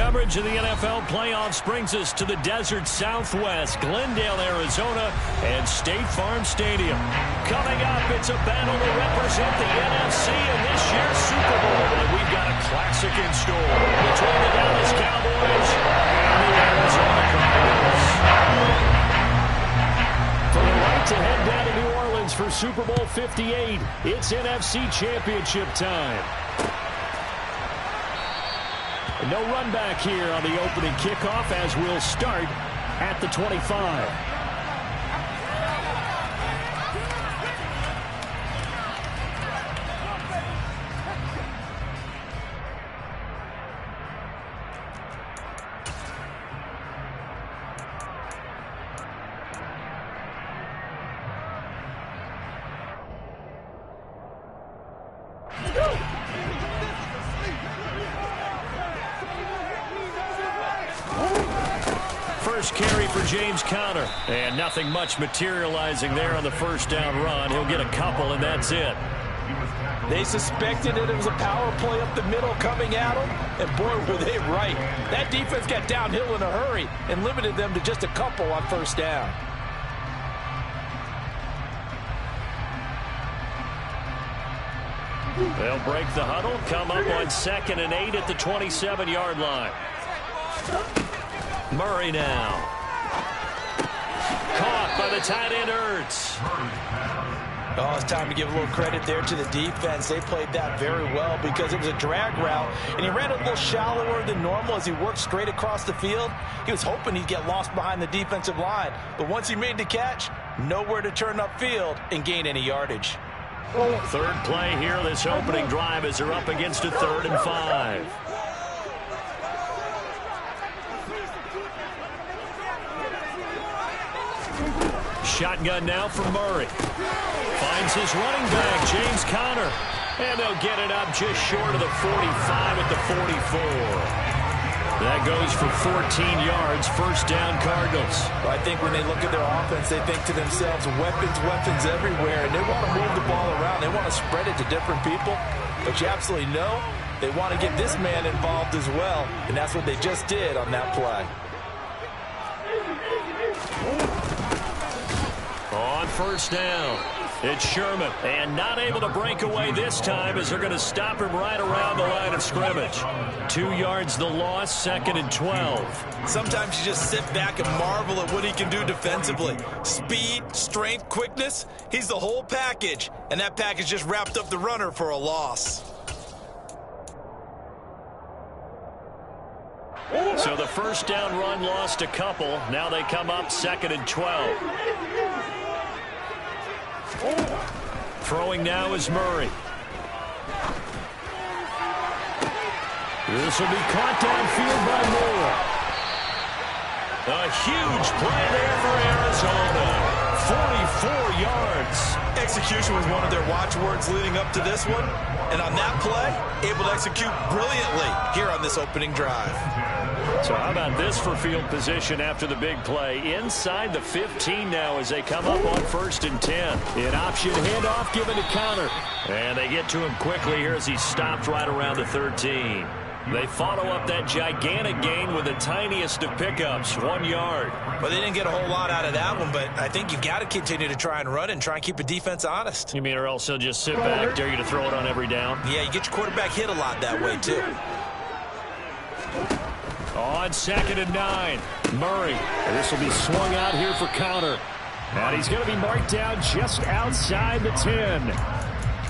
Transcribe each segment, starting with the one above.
Coverage of the NFL playoffs brings us to the desert Southwest, Glendale, Arizona, and State Farm Stadium. Coming up, it's a battle to represent the NFC in this year's Super Bowl. And we've got a classic in store between the Dallas Cowboys and the Arizona Cardinals. For the right to head down to New Orleans for Super Bowl 58, it's NFC Championship time. No run back here on the opening kickoff as we'll start at the 25. First carry for James Conner, and nothing much materializing there on the first down run. He'll get a couple, and that's it. They suspected it was a power play up the middle coming at them, and boy, were they right. That defense got downhill in a hurry and limited them to just a couple on first down. They'll break the huddle, come up on 2nd and 8 at the 27-yard line. Murray now. Caught by the tight end, Ertz. Oh, it's time to give a little credit there to the defense. They played that very well because it was a drag route, and he ran a little shallower than normal as he worked straight across the field. He was hoping he'd get lost behind the defensive line, but once he made the catch, nowhere to turn upfield and gain any yardage. Third play here, this opening drive as they're up against a 3rd and 5. Shotgun now for Murray. Finds his running back, James Conner. And they'll get it up just short of the 45 at the 44. That goes for 14 yards, first down Cardinals. I think when they look at their offense, they think to themselves, weapons everywhere, and they want to move the ball around. They want to spread it to different people. But you absolutely know they want to get this man involved as well, and that's what they just did on that play. On first down, it's Sherman, and not able to break away this time as they're going to stop him right around the line of scrimmage. 2 yards the loss, 2nd and 12. Sometimes you just sit back and marvel at what he can do defensively. Speed, strength, quickness, he's the whole package, and that package just wrapped up the runner for a loss. So the first down run lost a couple. Now they come up 2nd and 12. Throwing now is Murray. This will be caught downfield by Moore. A huge play there for Arizona. 44 yards. Execution was one of their watchwords leading up to this one. And on that play, able to execute brilliantly here on this opening drive. So how about this for field position after the big play? Inside the 15 now as they come up on 1st and 10. An option handoff given to Conner. And they get to him quickly here as he stopped right around the 13. They follow up that gigantic gain with the tiniest of pickups, 1 yard. Well, they didn't get a whole lot out of that one, but I think you've got to continue to try and run and try and keep the defense honest. You mean or else he'll just sit back, dare you to throw it on every down? Yeah, you get your quarterback hit a lot that way, too. On 2nd and 9, Murray. And this will be swung out here for Conner. And he's going to be marked down just outside the 10.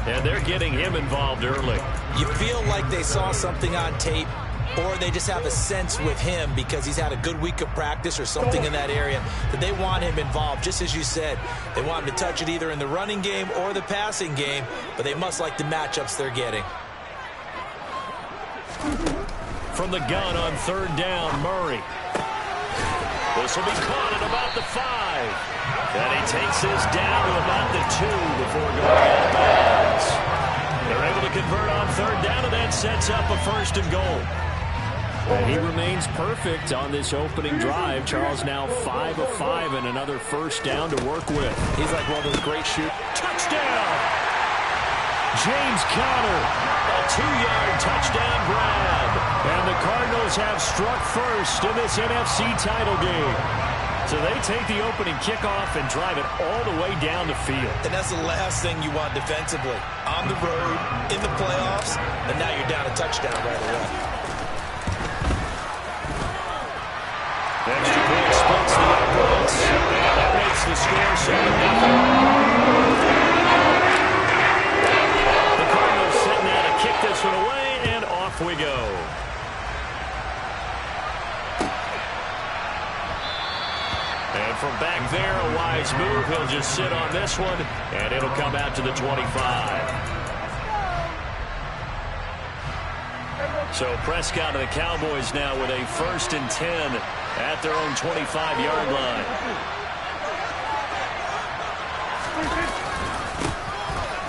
And they're getting him involved early. You feel like they saw something on tape, or they just have a sense with him because he's had a good week of practice or something in that area that they want him involved. Just as you said, they want him to touch it either in the running game or the passing game, but they must like the matchups they're getting. From the gun on 3rd down, Murray. This will be caught at about the 5. And he takes this down to about the 2 before going out of bounds. They're able to convert on 3rd down, and that sets up a 1st and goal. And he remains perfect on this opening drive. Charles now 5 of 5 and another 1st down to work with. He's like one of those great shoot. Touchdown! James Conner, a 2-yard touchdown grab. And the Cardinals have struck first in this NFC title game. So they take the opening kickoff and drive it all the way down the field. And that's the last thing you want defensively. On the road, in the playoffs, and now you're down a touchdown right away. Extra point splits the uprights. That makes the score 7-0. The Cardinals setting out to kick this one away, and off we go. And from back there, a wise move. He'll just sit on this one, and it'll come out to the 25. So Prescott and the Cowboys now with a 1st and 10 at their own 25-yard line.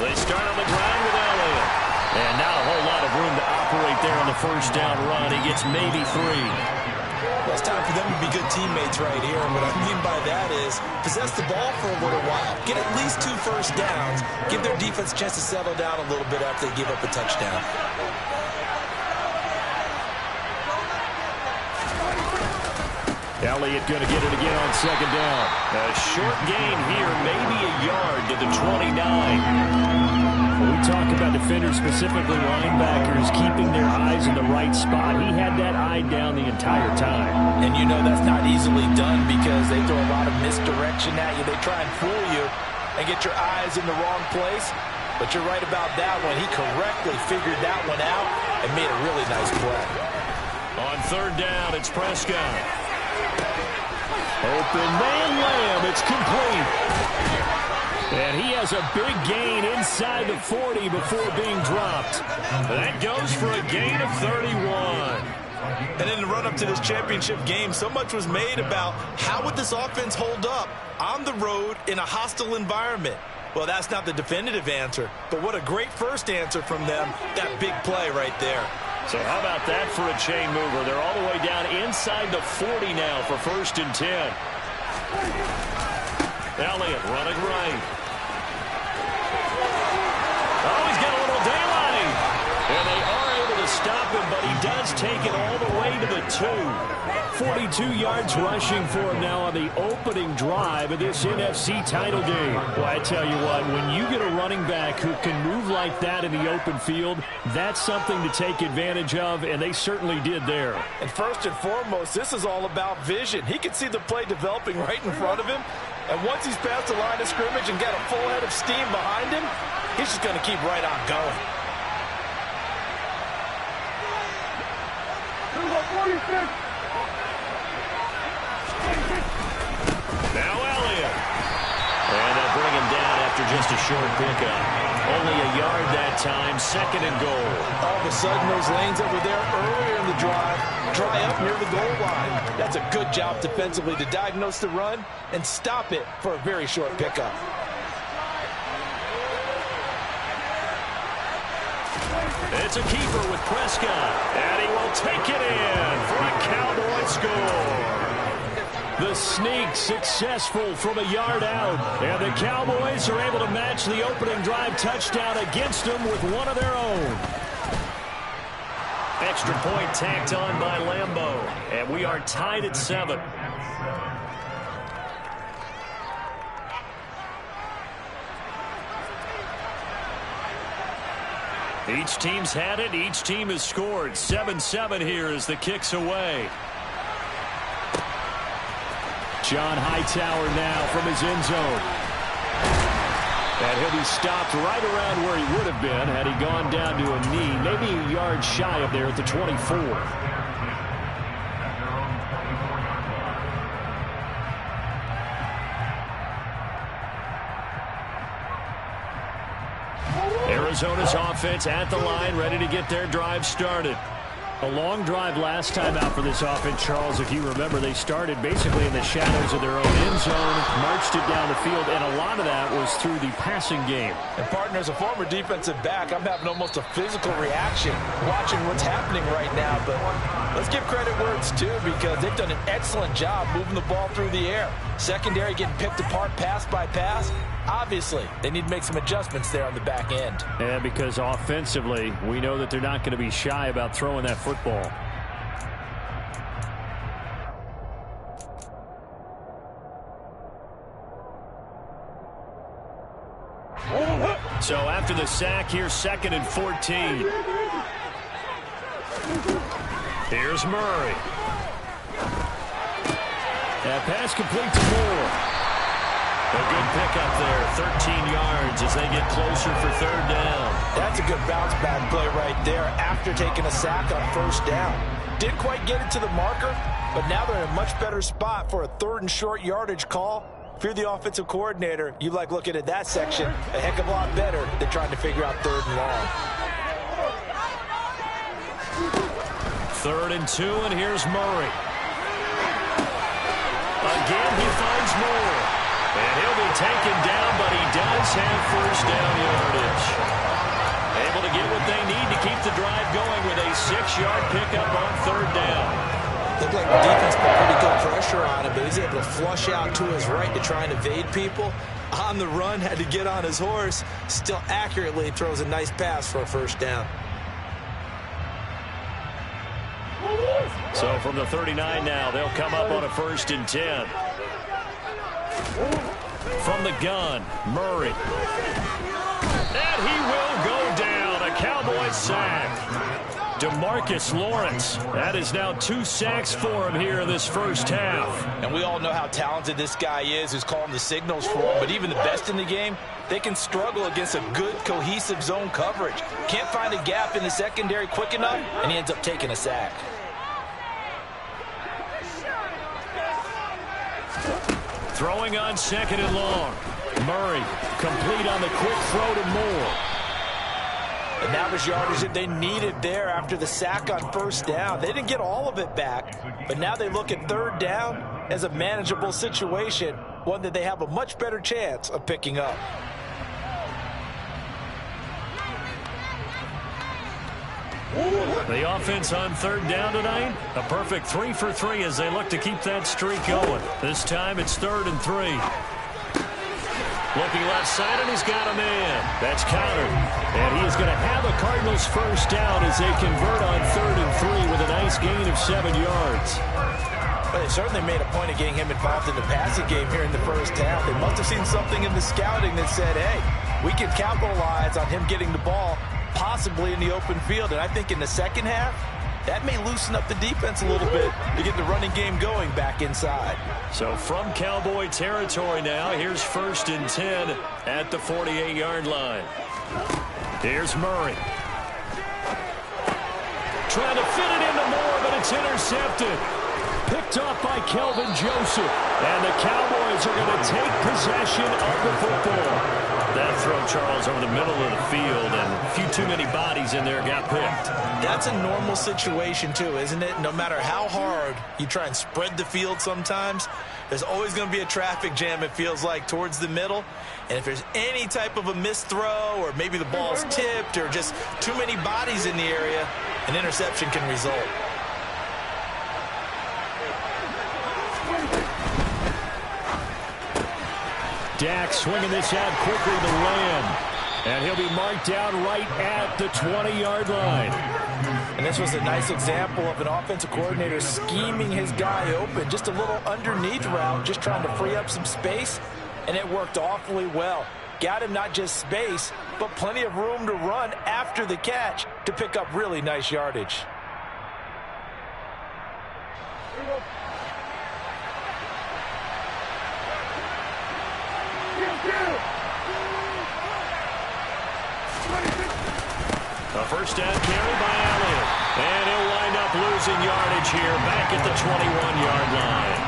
They start on the ground with Elliott. And not a whole lot of room to operate there on the 1st down run. He gets maybe 3. Well, it's time for them to be good teammates right here. And what I mean by that is possess the ball for a little while. Get at least 2 first downs. Give their defense a chance to settle down a little bit after they give up a touchdown. Elliott going to get it again on 2nd down. A short gain here, maybe a yard to the 29. When we talk about defenders, specifically linebackers, keeping their eyes in the right spot, he had that eye down the entire time. And you know that's not easily done because they throw a lot of misdirection at you. They try and fool you and get your eyes in the wrong place. But you're right about that one. He correctly figured that one out and made a really nice play. On 3rd down, it's Prescott. Open man, Lamb. It's complete. And he has a big gain inside the 40 before being dropped. That goes for a gain of 31. And in the run-up to this championship game, so much was made about how would this offense hold up on the road in a hostile environment. Well, that's not the definitive answer, but what a great first answer from them, that big play right there. So how about that for a chain mover? They're all the way down inside the 40 now for 1st and 10. Elliott running right. Oh, he's got a little daylight. And they are able to stop him, but he does take it all the way to the 2. 42 yards rushing for him now on the opening drive of this NFC title game. Well, I tell you what, when you get a running back who can move like that in the open field, that's something to take advantage of, and they certainly did there. And first and foremost, this is all about vision. He can see the play developing right in front of him, and once he's past the line of scrimmage and got a full head of steam behind him, he's just going to keep right on going. 46. Now Elliott. And they'll bring him down after just a short pickup. Only a yard that time, 2nd and goal. All of a sudden, those lanes that were there earlier in the drive dry up near the goal line. That's a good job defensively to diagnose the run and stop it for a very short pickup. It's a keeper with Prescott, and he will take it in for a Cowboy score. The sneak successful from a yard out, and the Cowboys are able to match the opening drive touchdown against them with one of their own. Extra point tacked on by Lambeau, and we are tied at 7. Each team's had it. Each team has scored. 7-7 here as the kick's away. John Hightower now from his end zone. And he'll be stopped right around where he would have been had he gone down to a knee, maybe a yard shy of there at the 24. Arizona's offense at the line, ready to get their drive started. A long drive last time out for this offense, Charles. If you remember, they started basically in the shadows of their own end zone, marched it down the field, and a lot of that was through the passing game. And, partner, as a former defensive back, I'm having almost a physical reaction watching what's happening right now. But Let's give credit where it's due because they've done an excellent job moving the ball through the air. Secondary getting picked apart pass by pass. Obviously, they need to make some adjustments there on the back end. And because offensively, we know that they're not going to be shy about throwing that football. So after the sack, here's 2nd and 14. Here's Murray. That pass complete to Moore. A good pickup there, 13 yards as they get closer for 3rd down. That's a good bounce back play right there after taking a sack on 1st down. Didn't quite get it to the marker, but now they're in a much better spot for a 3rd and short yardage call. If you're the offensive coordinator, you like looking at that section a heck of a lot better than trying to figure out 3rd and long. 3rd and 2, and here's Murray. Again, he finds Moore. And he'll be taken down, but he does have 1st down yardage. Able to get what they need to keep the drive going with a 6-yard pickup on 3rd down. Looked like the defense put pretty good pressure on him, but he's able to flush out to his right to try and evade people. On the run, had to get on his horse. Still accurately throws a nice pass for a 1st down. So from the 39 now, they'll come up on a 1st and 10. From the gun, Murray. And he will go down. A Cowboys sack. DeMarcus Lawrence. That is now 2 sacks for him here in this 1st half. And we all know how talented this guy is who's calling the signals for him. But even the best in the game, they can struggle against a good, cohesive zone coverage. Can't find a gap in the secondary quick enough, and he ends up taking a sack. Throwing on 2nd and long. Murray complete on the quick throw to Moore. And that was yardage that they needed there after the sack on 1st down. They didn't get all of it back, but now they look at 3rd down as a manageable situation, one that they have a much better chance of picking up. The offense on 3rd down tonight, a perfect 3 for 3 as they look to keep that streak going. This time it's 3rd and 3. Looking left side, and he's got a man. That's countered. And he is going to have a Cardinals 1st down as they convert on 3rd and 3 with a nice gain of 7 yards. Well, they certainly made a point of getting him involved in the passing game here in the 1st half. They must have seen something in the scouting that said, hey, we can capitalize on him getting the ball possibly in the open field. And I think in the 2nd half, that may loosen up the defense a little bit to get the running game going back inside. So from Cowboy territory now, here's 1st and 10 at the 48-yard line. Here's Murray. Trying to fit it into Moore, but it's intercepted. Picked off by Kelvin Joseph. And the Cowboys are going to take possession of the football. That throw, Charles, over the middle of the field, and a few too many bodies in there got picked. That's a normal situation, too, isn't it? No matter how hard you try and spread the field sometimes, there's always going to be a traffic jam, it feels like, towards the middle. And if there's any type of a missed throw, or maybe the ball's tipped, or just too many bodies in the area, an interception can result. Dak swinging this out quickly to Lamb. And he'll be marked down right at the 20-yard line. And this was a nice example of an offensive coordinator scheming his guy open. Just a little underneath route, just trying to free up some space. And it worked awfully well. Got him not just space, but plenty of room to run after the catch to pick up really nice yardage. A 1st down carry by Elliott. And he'll wind up losing yardage here back at the 21-yard line.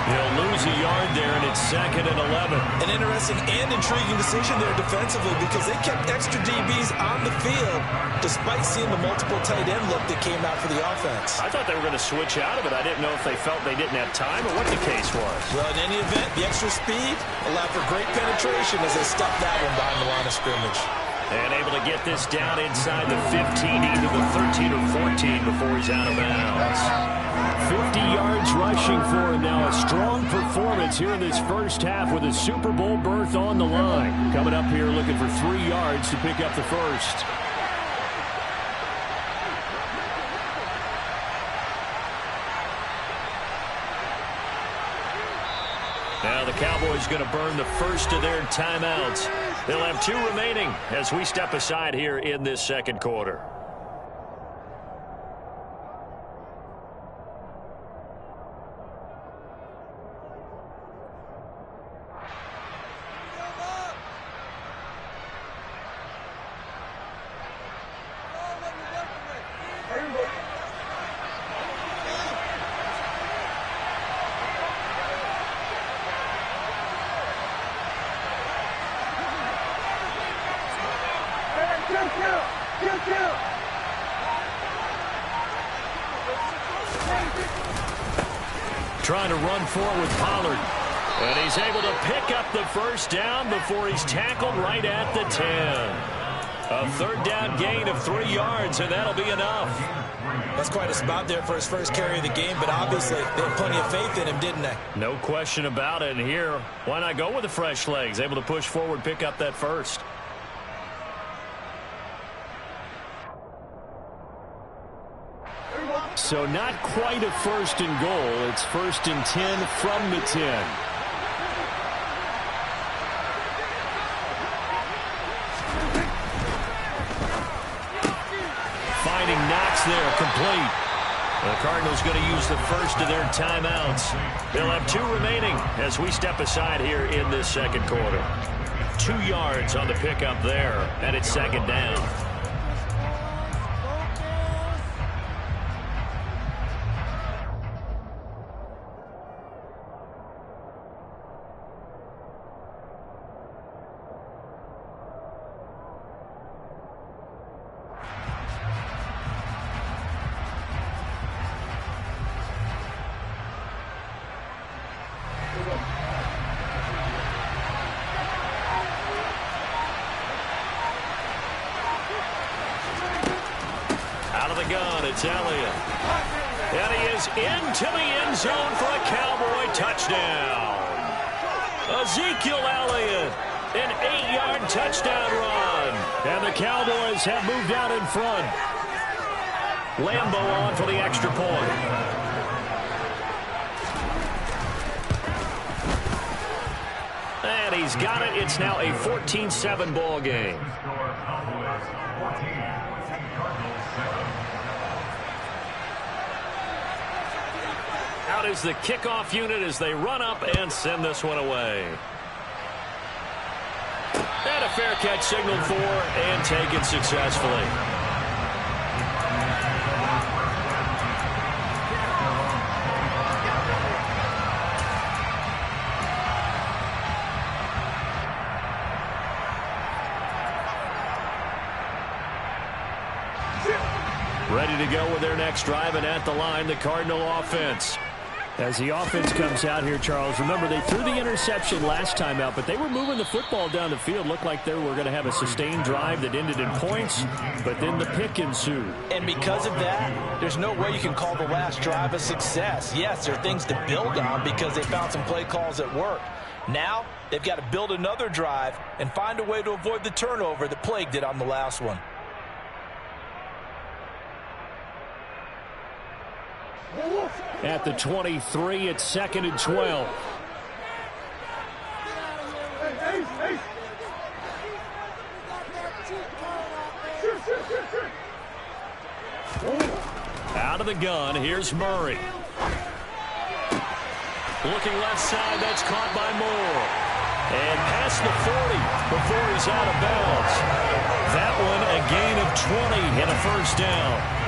He'll lose a yard there, and it's 2nd and 11. An interesting and intriguing decision there defensively because they kept extra DBs on the field despite seeing the multiple tight end look that came out for the offense. I thought they were going to switch out of it. I didn't know if they felt they didn't have time or what the case was. Well, in any event, the extra speed allowed for great penetration as they stuffed that one behind the line of scrimmage. And able to get this down inside the 15, either the 13 or 14 before he's out of bounds. 50 yards rushing for him now. A strong performance here in this first half with a Super Bowl berth on the line. Coming up here looking for 3 yards to pick up the first. Now the Cowboys going to burn the first of their timeouts. They'll have 2 remaining as we step aside here in this second quarter. Trying to run forward with Pollard. And he's able to pick up the first down before he's tackled right at the 10. A third down gain of 3 yards, and that'll be enough. That's quite a spot there for his first carry of the game, but obviously they had plenty of faith in him, didn't they? No question about it. And here, why not go with the fresh legs? Able to push forward, pick up that first. So not quite a first and goal. It's 1st and 10 from the 10. Finding Knox there, complete. The Cardinals going to use the first of their timeouts. They'll have 2 remaining as we step aside here in this second quarter. 2 yards on the pickup there, and it's second down. Out of the gun, it's Elliott. And he is into the end zone for a Cowboy touchdown. Ezekiel Elliott, an 8-yard touchdown run. And the Cowboys have moved out in front. Lambeau on for the extra point. And he's got it. It's now a 14-7 ball game. Out is the kickoff unit as they run up and send this one away. And a fair catch signaled for and taken successfully. Ready to go with their next drive, and at the line, the Cardinal offense. As the offense comes out here, Charles, remember they threw the interception last time out, but they were moving the football down the field. Looked like they were going to have a sustained drive that ended in points, but then the pick ensued. And because of that, there's no way you can call the last drive a success. Yes, there are things to build on because they found some play calls that work. Now, they've got to build another drive and find a way to avoid the turnover that plagued it on the last one. At the 23, it's 2nd and 12. Out of the gun, here's Murray. Looking left side, that's caught by Moore. And past the 40 before he's out of bounds. That one a gain of 20 and a first down.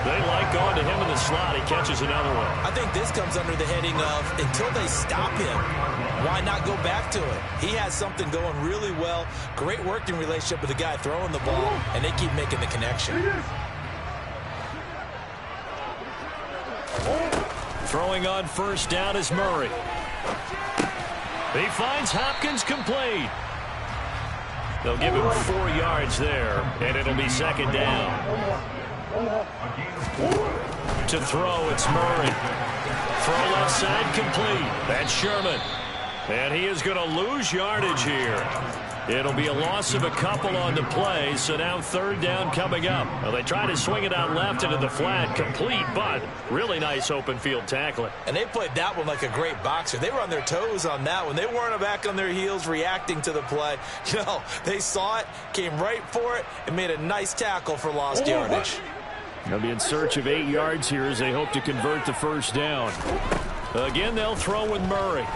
They like going to him in the slot. He catches another one. I think this comes under the heading of until they stop him, why not go back to it? He has something going really well. Great working relationship with the guy throwing the ball, and they keep making the connection. Throwing on first down is Murray. He finds Hopkins complete. They'll give him 4 yards there, and it'll be second down. To throw, it's Murray. Throw left side complete. That's Sherman. And he is going to lose yardage here. It'll be a loss of a couple on the play, so now third down coming up. Well, they try to swing it out left into the flat, complete, but really nice open field tackling. And they played that one like a great boxer. They were on their toes on that one. They weren't back on their heels reacting to the play. No, they saw it, came right for it, and made a nice tackle for lost yardage. They'll be in search of 8 yards here as they hope to convert the first down. Again, they'll throw with Murray.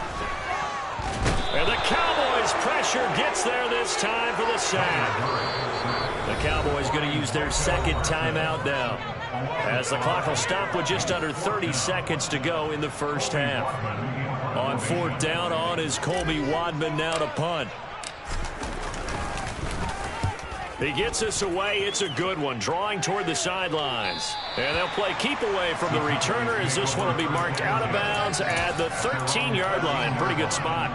And the Cowboys pressure gets there this time for the sack. The Cowboys going to use their second timeout now, as the clock will stop with just under 30 seconds to go in the first half. On fourth down, on is Colby Wadman now to punt. He gets us away. It's a good one, drawing toward the sidelines. And they'll play keep away from the returner as this one will be marked out of bounds at the 13-yard line. Pretty good spot.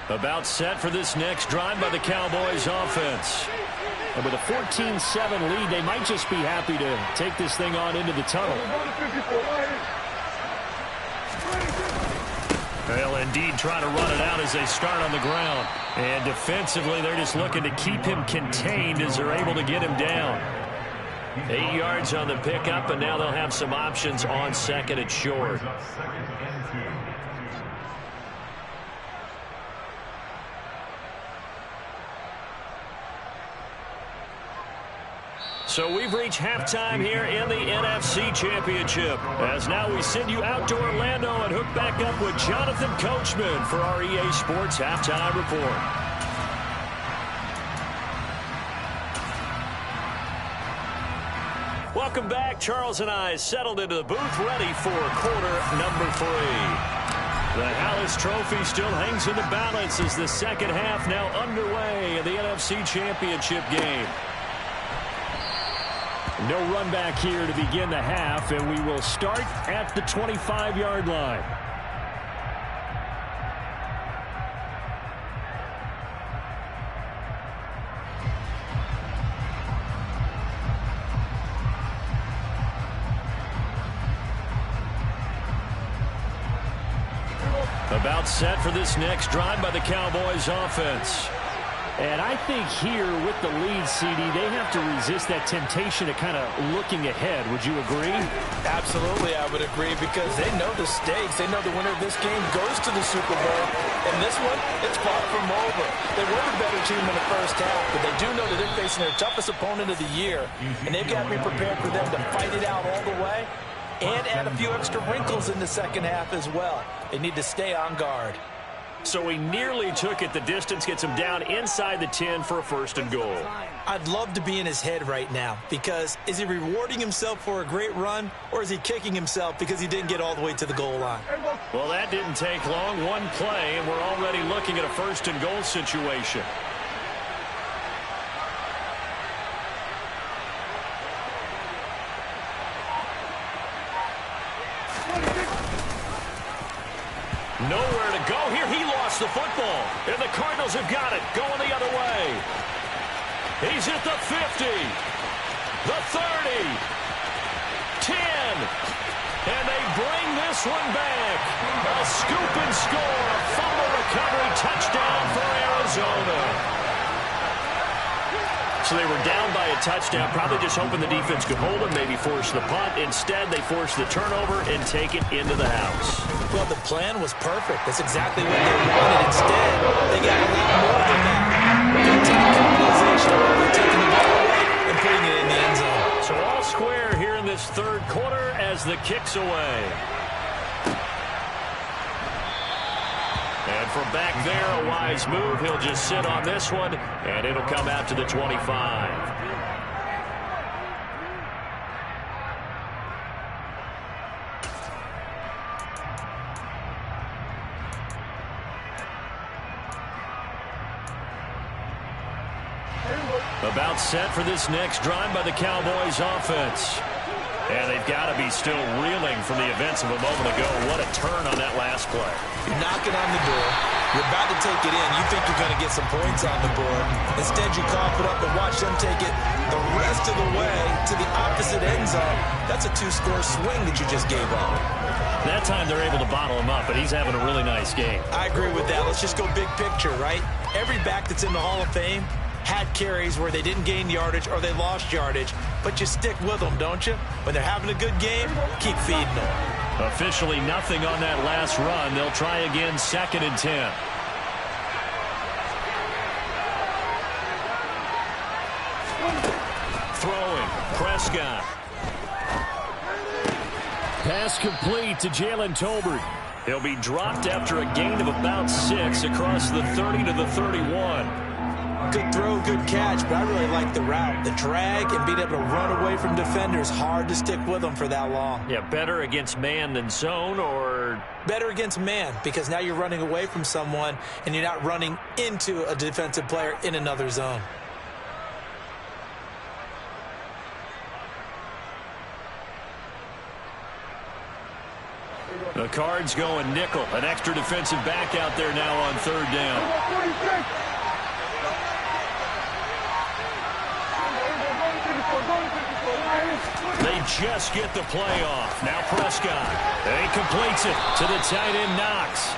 About set for this next drive by the Cowboys offense. And with a 14-7 lead, they might just be happy to take this thing on into the tunnel. They'll indeed try to run it out as they start on the ground. And defensively, they're just looking to keep him contained as they're able to get him down. 8 yards on the pickup, and now they'll have some options on second and short. So we've reached halftime here in the NFC Championship. As now we send you out to Orlando and hook back up with Jonathan Coachman for our EA Sports Halftime Report. Welcome back. Charles and I settled into the booth ready for quarter number 3. The Hallis Trophy still hangs in the balance as the second half now underway in the NFC Championship game. No run back here to begin the half, and we will start at the 25-yard line. About set for this next drive by the Cowboys offense. And I think here with the lead, CD, they have to resist that temptation of kind of looking ahead. Would you agree? Absolutely, I would agree, because they know the stakes. They know the winner of this game goes to the Super Bowl. And this one, it's far from over. They were the better team in the first half, but they do know that they're facing their toughest opponent of the year. And they've got to be prepared for them to fight it out all the way and add a few extra wrinkles in the second half as well. They need to stay on guard. So he nearly took it the distance, gets him down inside the 10 for a first and goal. I'd love to be in his head right now, because is he rewarding himself for a great run, or is he kicking himself because he didn't get all the way to the goal line? Well, that didn't take long. One play, and we're already looking at a first and goal situation. Nowhere to go here. He lost the football. And the Cardinals have got it. Going the other way. He's at the 50. The 30. 10. And they bring this one back. A scoop and score. A fumble recovery touchdown for Arizona. So they were down by a touchdown, probably just hoping the defense could hold them, maybe force the punt. Instead, they forced the turnover and take it into the house. Well, the plan was perfect. That's exactly what they wanted. Instead, they got a lot more than that. Good team capitalization. They're taking the ball away and putting it in the end zone. So all square here in this third quarter as the kick's away. And from back there, a wise move. He'll just sit on this one, and it'll come out to the 25. About set for this next drive by the Cowboys offense. And they've got to be still reeling from the events of a moment ago. What a turn on that last play. You're knocking on the door. You're about to take it in. You think you're going to get some points on the board. Instead, you cough it up and watch them take it the rest of the way to the opposite end zone. That's a 2-score swing that you just gave up. That time they're able to bottle him up, but he's having a really nice game. I agree with that. Let's just go big picture, right? Every back that's in the Hall of Fame had carries where they didn't gain yardage or they lost yardage, but you stick with them, don't you? When they're having a good game, keep feeding them. Officially nothing on that last run. They'll try again, 2nd and 10. Throwing, Prescott. Pass complete to Jalen Tolbert. He'll be dropped after a gain of about 6 across the 30 to the 31. Good throw, good catch, but I really like the route. The drag and being able to run away from defenders, hard to stick with them for that long. Yeah, better against man than zone, or? Better against man, because now you're running away from someone and you're not running into a defensive player in another zone. The Cards going nickel. An extra defensive back out there now on 3rd down. They just get the play off. Now Prescott. And he completes it to the tight end Knox.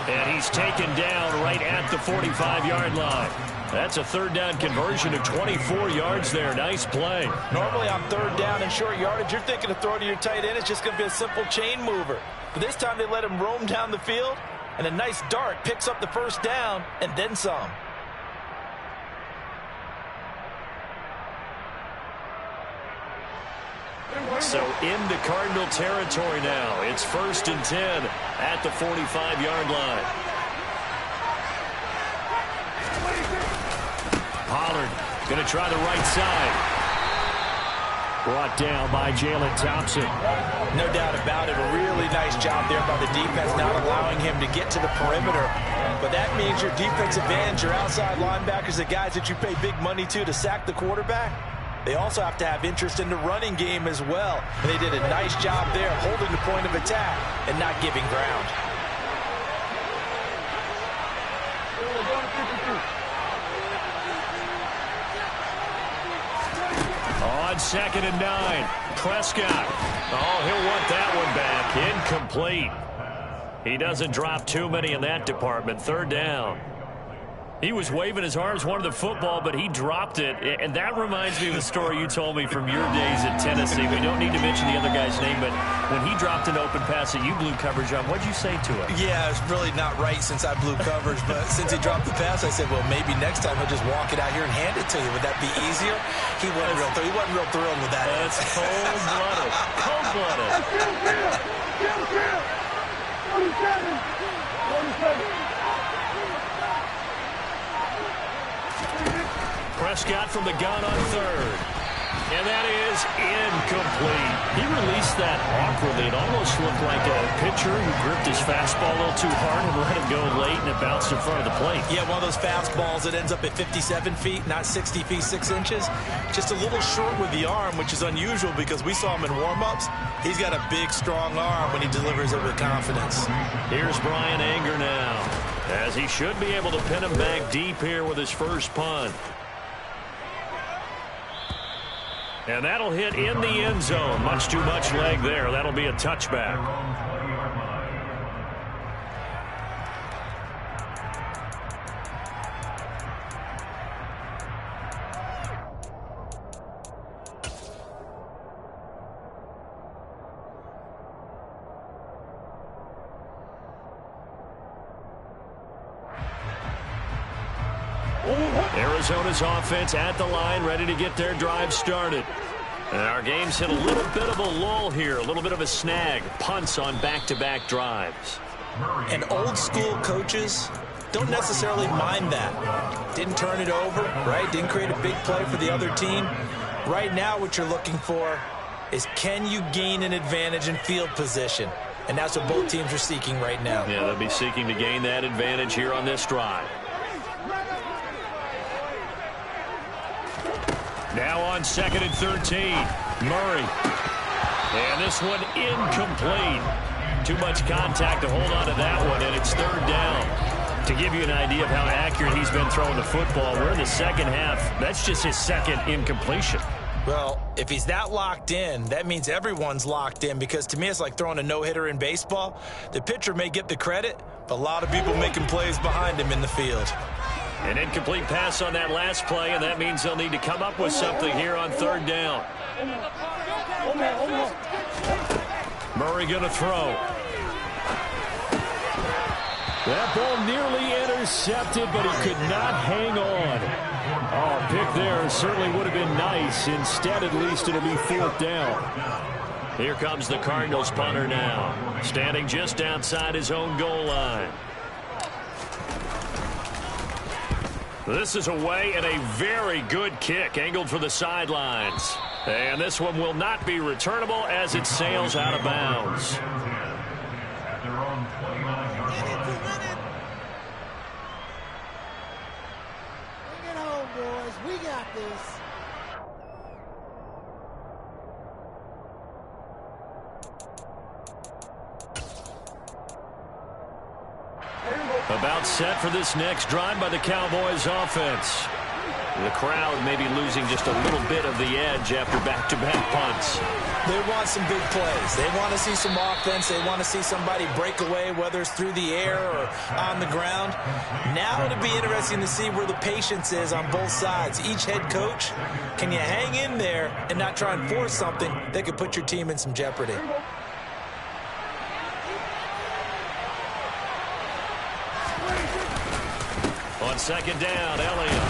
And he's taken down right at the 45-yard line. That's a 3rd down conversion of 24 yards there. Nice play. Normally on 3rd down and short yardage, you're thinking of throwing to your tight end. It's just going to be a simple chain mover. But this time they let him roam down the field, and a nice dart picks up the 1st down and then some. So into Cardinal territory now. It's 1st and 10 at the 45-yard line. Pollard going to try the right side. Brought down by Jalen Thompson. No doubt about it. A really nice job there by the defense, not allowing him to get to the perimeter. But that means your defensive ends, your outside linebackers, the guys that you pay big money to sack the quarterback, they also have to have interest in the running game as well. And they did a nice job there holding the point of attack and not giving ground. On 2nd and 9, Prescott. Oh, he'll want that one back. Incomplete. He doesn't drop too many in that department. 3rd down. He was waving his arms, wanted the football, but he dropped it. And that reminds me of a story you told me from your days at Tennessee. We don't need to mention the other guy's name, but when he dropped an open pass that you blew coverage on, what'd you say to him? Yeah, it's really not right since I blew coverage, but since he dropped the pass, I said, well, maybe next time he'll just walk it out here and hand it to you. Would that be easier? He wasn't real thrilled with that. That's cold-blooded. Cold-blooded. Prescott from the gun on 3rd. And that is incomplete. He released that awkwardly. It almost looked like a pitcher who gripped his fastball a little too hard and let it go late, and it bounced in front of the plate. Yeah, one of those fastballs that ends up at 57 feet, not 60 feet, 6 inches. Just a little short with the arm, which is unusual because we saw him in warm-ups. He's got a big, strong arm when he delivers it with confidence. Here's Brian Anger now, as he should be able to pin him back deep here with his first punt. And that'll hit in the end zone. Much too much leg there. That'll be a touchback. Arizona's offense at the line, ready to get their drive started. And our game's hit a little bit of a lull here, a little bit of a snag. Punts on back-to-back drives. And old-school coaches don't necessarily mind that. Didn't turn it over, right? Didn't create a big play for the other team. Right now what you're looking for is, can you gain an advantage in field position? And that's what both teams are seeking right now. Yeah, they'll be seeking to gain that advantage here on this drive. Now on 2nd and 13. Murray. And this one incomplete. Too much contact to hold on to that one, and it's 3rd down. To give you an idea of how accurate he's been throwing the football, we're in the second half. That's just his 2nd incompletion. Well, if he's that locked in, that means everyone's locked in, because to me it's like throwing a no-hitter in baseball. The pitcher may get the credit, but a lot of people making plays behind him in the field. An incomplete pass on that last play, and that means they'll need to come up with something here on 3rd down. Murray going to throw. That ball nearly intercepted, but he could not hang on. Oh, pick there certainly would have been nice. Instead, at least, it'll be 4th down. Here comes the Cardinals punter now, standing just outside his own goal line. This is away, and a very good kick angled for the sidelines. And this one will not be returnable as it sails out of bounds. Bring it home, boys. We got this. About set for this next drive by the Cowboys offense. The crowd may be losing just a little bit of the edge after back-to-back punts. They want some big plays. They want to see some offense. They want to see somebody break away, whether it's through the air or on the ground. Now it'll be interesting to see where the patience is on both sides. Each head coach, can you hang in there and not try and force something that could put your team in some jeopardy? On 2nd down, Elliott.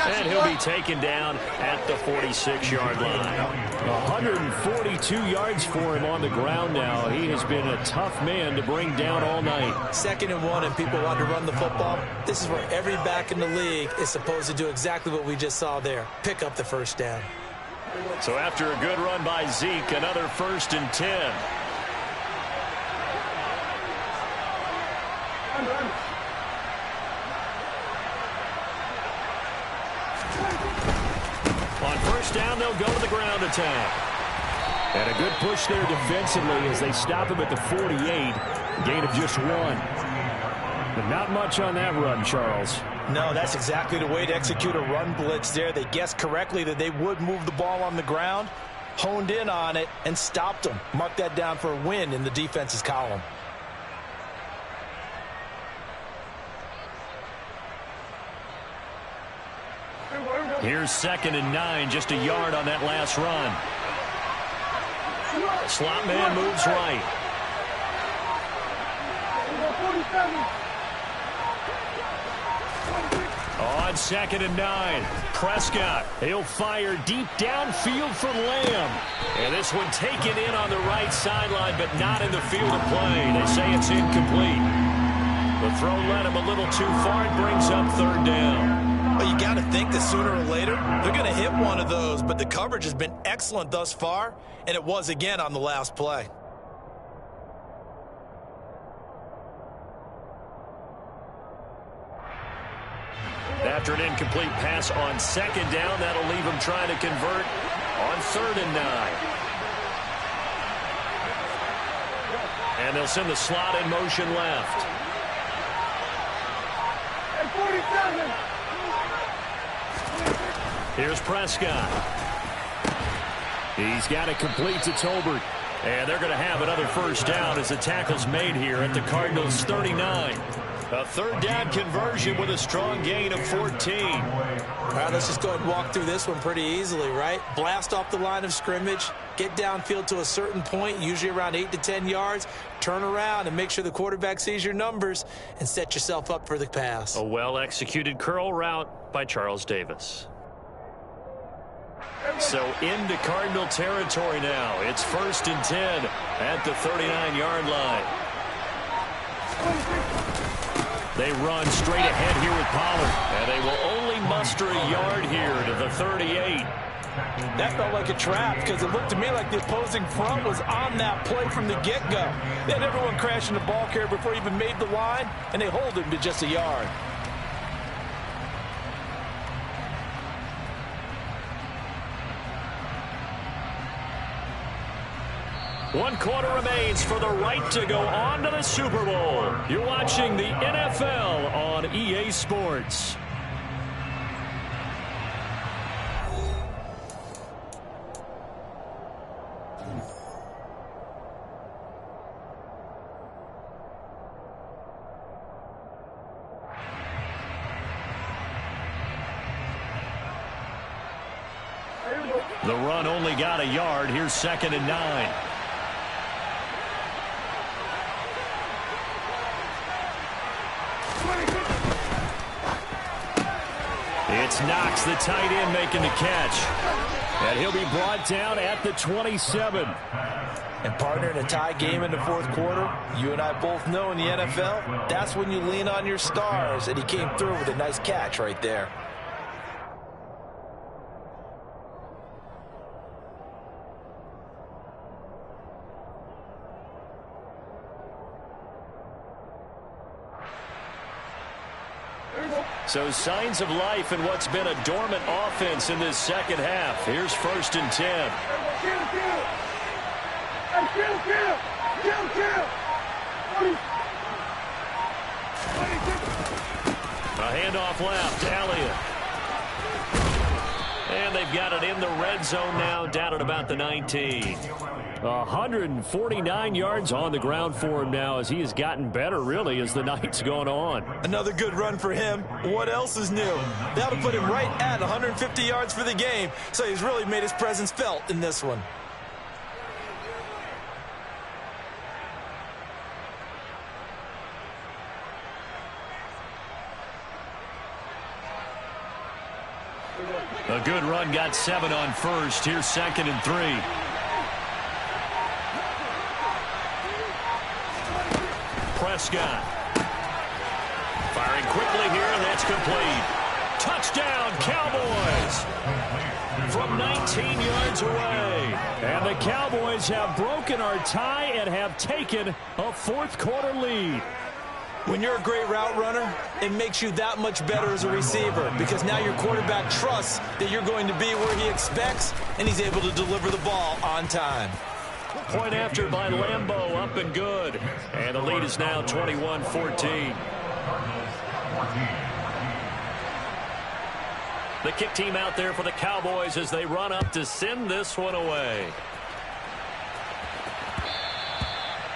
And he'll be taken down at the 46-yard line. 142 yards for him on the ground now. He has been a tough man to bring down all night. 2nd and 1, and people want to run the football. This is where every back in the league is supposed to do exactly what we just saw there. Pick up the 1st down. So after a good run by Zeke, another 1st and 10. On 1st down, they'll go to the ground attack. And a good push there defensively as they stop him at the 48. Gain of just 1. But not much on that run, Charles. No, that's exactly the way to execute a run blitz there. They guessed correctly that they would move the ball on the ground, honed in on it, and stopped them. Mark that down for a win in the defense's column. Here's 2nd and 9, just a yard on that last run. Slot man moves right. On 2nd and 9, Prescott. He'll fire deep downfield for Lamb. And this one taken in on the right sideline, but not in the field of play. They say it's incomplete. The throw led him a little too far. It brings up 3rd down. Well, you got to think that sooner or later they're going to hit one of those, but the coverage has been excellent thus far, and it was again on the last play. After an incomplete pass on 2nd down, that'll leave him trying to convert on 3rd and 9. And they'll send the slot in motion left. At 47. Here's Prescott. He's got it complete to Tolbert. And they're going to have another 1st down as the tackle's made here at the Cardinals' 39. A 3rd down conversion with a strong gain of 14. All right, let's just go ahead and walk through this one pretty easily, right? Blast off the line of scrimmage, get downfield to a certain point, usually around 8 to 10 yards, turn around and make sure the quarterback sees your numbers and set yourself up for the pass. A well-executed curl route by Charles Davis. So into Cardinal territory now. It's 1st and 10 at the 39-yard line. They run straight ahead here with Pollard. And they will only muster a yard here to the 38. That felt like a trap because it looked to me like the opposing front was on that play from the get-go. They had everyone crashing the ball carrier before he even made the line, and they hold him to just a yard. 1 quarter remains for the right to go on to the Super Bowl. You're watching the NFL on EA Sports. The run only got a yard. Here's 2nd and 9. It's Knox, the tight end, making the catch. And he'll be brought down at the 27. And partner, in a tie game in the 4th quarter, you and I both know in the NFL, that's when you lean on your stars. And he came through with a nice catch right there. So signs of life in what's been a dormant offense in this second half. Here's 1st and 10. A handoff left, Elliott. And they've got it in the red zone now, down at about the 19. 149 yards on the ground for him now as he has gotten better, really, as the night's gone on. Another good run for him. What else is new? That'll put him right at 150 yards for the game, so he's really made his presence felt in this one. A good run, got 7 on 1st. Here's 2nd and 3. Prescott. Firing quickly here, and that's complete. Touchdown, Cowboys! From 19 yards away. And the Cowboys have broken our tie and have taken a 4th quarter lead. When you're a great route runner, it makes you that much better as a receiver because now your quarterback trusts that you're going to be where he expects, and he's able to deliver the ball on time. Point after by Lambeau, up and good. And the lead is now 21-14. The kick team out there for the Cowboys as they run up to send this one away.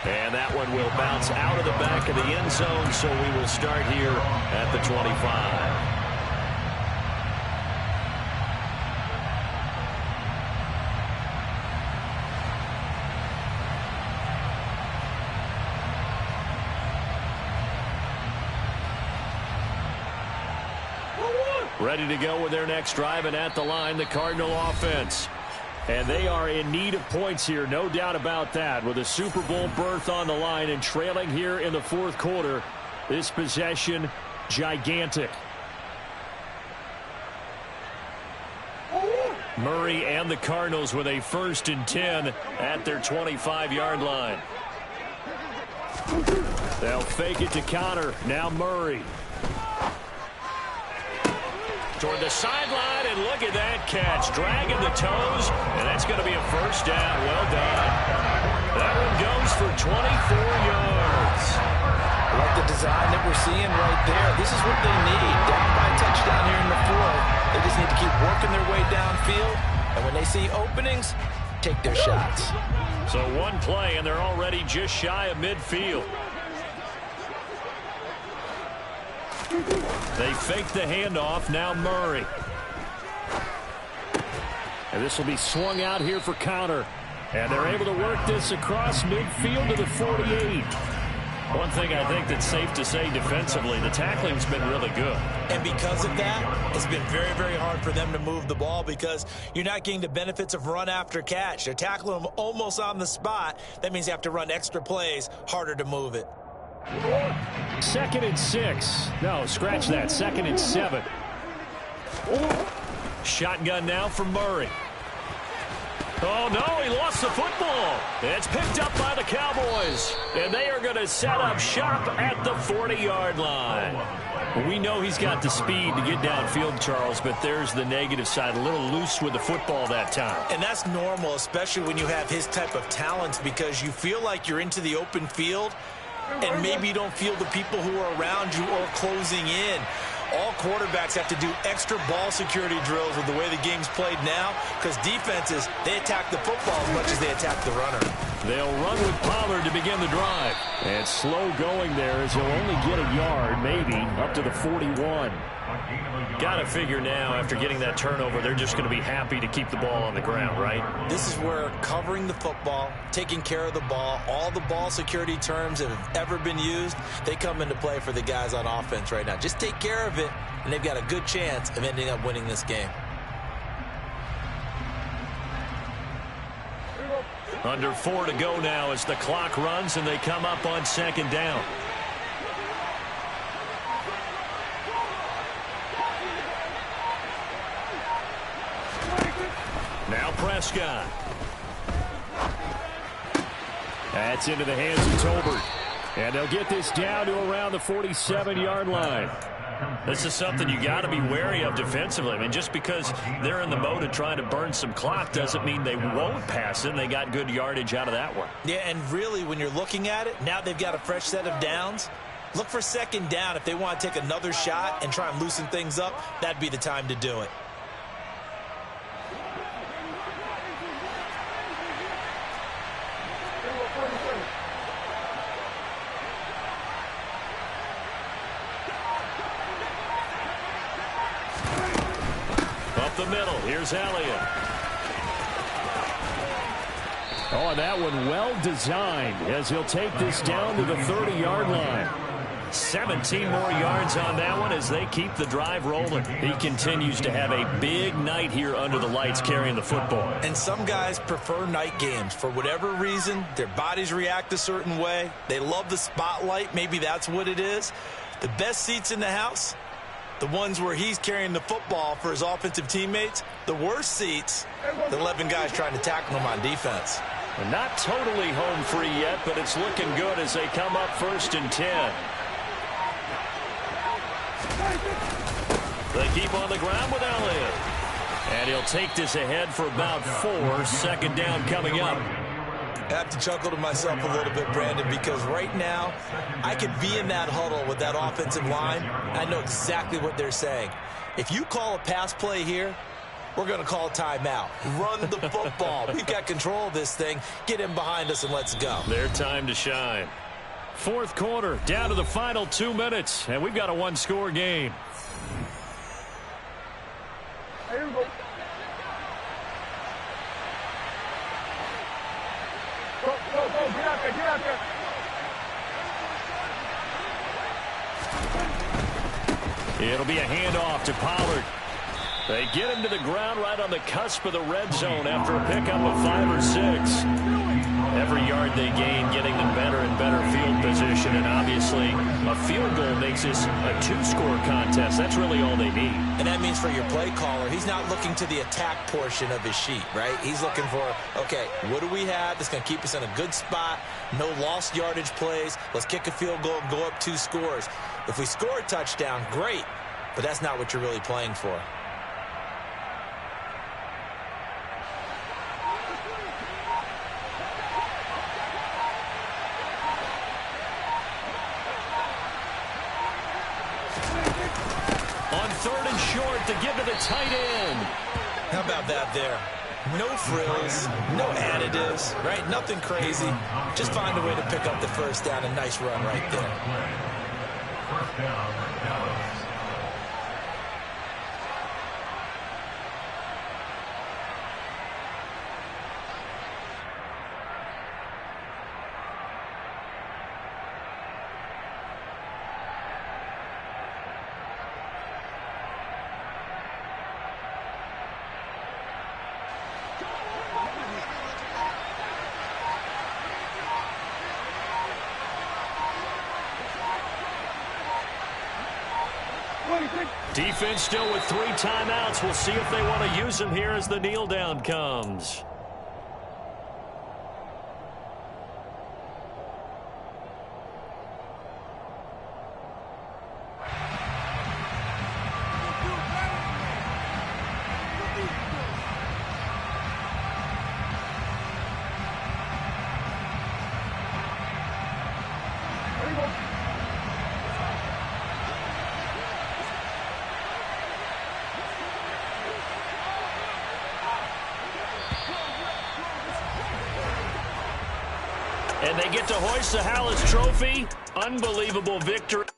And that one will bounce out of the back of the end zone, so we will start here at the 25. Ready to go with their next drive, and at the line, the Cardinal offense. And they are in need of points here, no doubt about that, with a Super Bowl berth on the line and trailing here in the 4th quarter. This possession, gigantic. Murray and the Cardinals with a 1st and 10 at their 25-yard line. They'll fake it to counter. Now Murray. Toward the sideline, and look at that catch. Dragging the toes, and that's going to be a 1st down. Well done. That one goes for 24 yards. I like the design that we're seeing right there. This is what they need. Down by a touchdown here in the 4th. They just need to keep working their way downfield, and when they see openings, take their shots. So one play, and they're already just shy of midfield. They fake the handoff. Now Murray. And this will be swung out here for counter. And they're able to work this across midfield to the 48. One thing I think that's safe to say defensively, the tackling's been really good. And because of that, it's been very, very hard for them to move the ball because you're not getting the benefits of run after catch. They're tackling them almost on the spot. That means you have to run extra plays, harder to move it. 2nd and 6. No, scratch that. 2nd and 7. Shotgun now for Murray. Oh, no, he lost the football. It's picked up by the Cowboys, and they are going to set up shop at the 40-yard line. We know he's got the speed to get downfield, Charles, but there's the negative side. A little loose with the football that time. And that's normal, especially when you have his type of talents, because you feel like you're into the open field and maybe you don't feel the people who are around you or closing in. All quarterbacks have to do extra ball security drills with the way the game's played now, because defenses, they attack the football as much as they attack the runner. They'll run with Pollard to begin the drive. And slow going there as he'll only get a yard, maybe, up to the 41. Got to figure now, after getting that turnover, they're just going to be happy to keep the ball on the ground, right? This is where covering the football, taking care of the ball, all the ball security terms that have ever been used, they come into play for the guys on offense right now. Just take care of it, and they've got a good chance of ending up winning this game. Under 4 to go now as the clock runs and they come up on second down. Now Prescott. That's into the hands of Tolbert. And they'll get this down to around the 47-yard line. This is something you got to be wary of defensively. I mean, just because they're in the mode of trying to burn some clock doesn't mean they won't pass it. And they got good yardage out of that one. Yeah, and really, when you're looking at it, now they've got a fresh set of downs. Look for second down. If they want to take another shot and try and loosen things up, that'd be the time to do it. The middle. Here's Elliott. Oh, and that one well designed as he'll take this down to the 30-yard line. 17 more yards on that one as they keep the drive rolling. He continues to have a big night here under the lights carrying the football. And some guys prefer night games. For whatever reason, their bodies react a certain way. They love the spotlight. Maybe that's what it is. The best seats in the house, the ones where he's carrying the football for his offensive teammates. The worst seats, the 11 guys trying to tackle him on defense. And not totally home free yet, but it's looking good as they come up 1st and 10. They keep on the ground with Elliott. And he'll take this ahead for about 4. Second down coming up. I have to chuckle to myself a little bit, Brandon, because right now I could be in that huddle with that offensive line. I know exactly what they're saying. If you call a pass play here, we're going to call a timeout. Run the football. We've got control of this thing. Get in behind us and let's go. Their time to shine. 4th quarter, down to the final 2 minutes, and we've got a one-score game. Here we go. Go, get out there, get out there. It'll be a handoff to Pollard. They get him to the ground right on the cusp of the red zone after a pickup of 5 or 6. Every yard they gain getting them better and better field position, and obviously a field goal makes this a 2-score contest. That's really all they need. And that means for your play caller, he's not looking to the attack portion of his sheet, right? He's looking for, okay, what do we have that's going to keep us in a good spot? No lost yardage plays. Let's kick a field goal and go up 2 scores. If we score a touchdown, great, but that's not what you're really playing for. On 3rd and short to give to the tight end. How about that there? No frills, no additives, right? Nothing crazy. Just find a way to pick up the first down. A nice run right there. Defense still with 3 timeouts. We'll see if they want to use them here as the kneel down comes. And they get to hoist the Hallis Trophy. Unbelievable victory.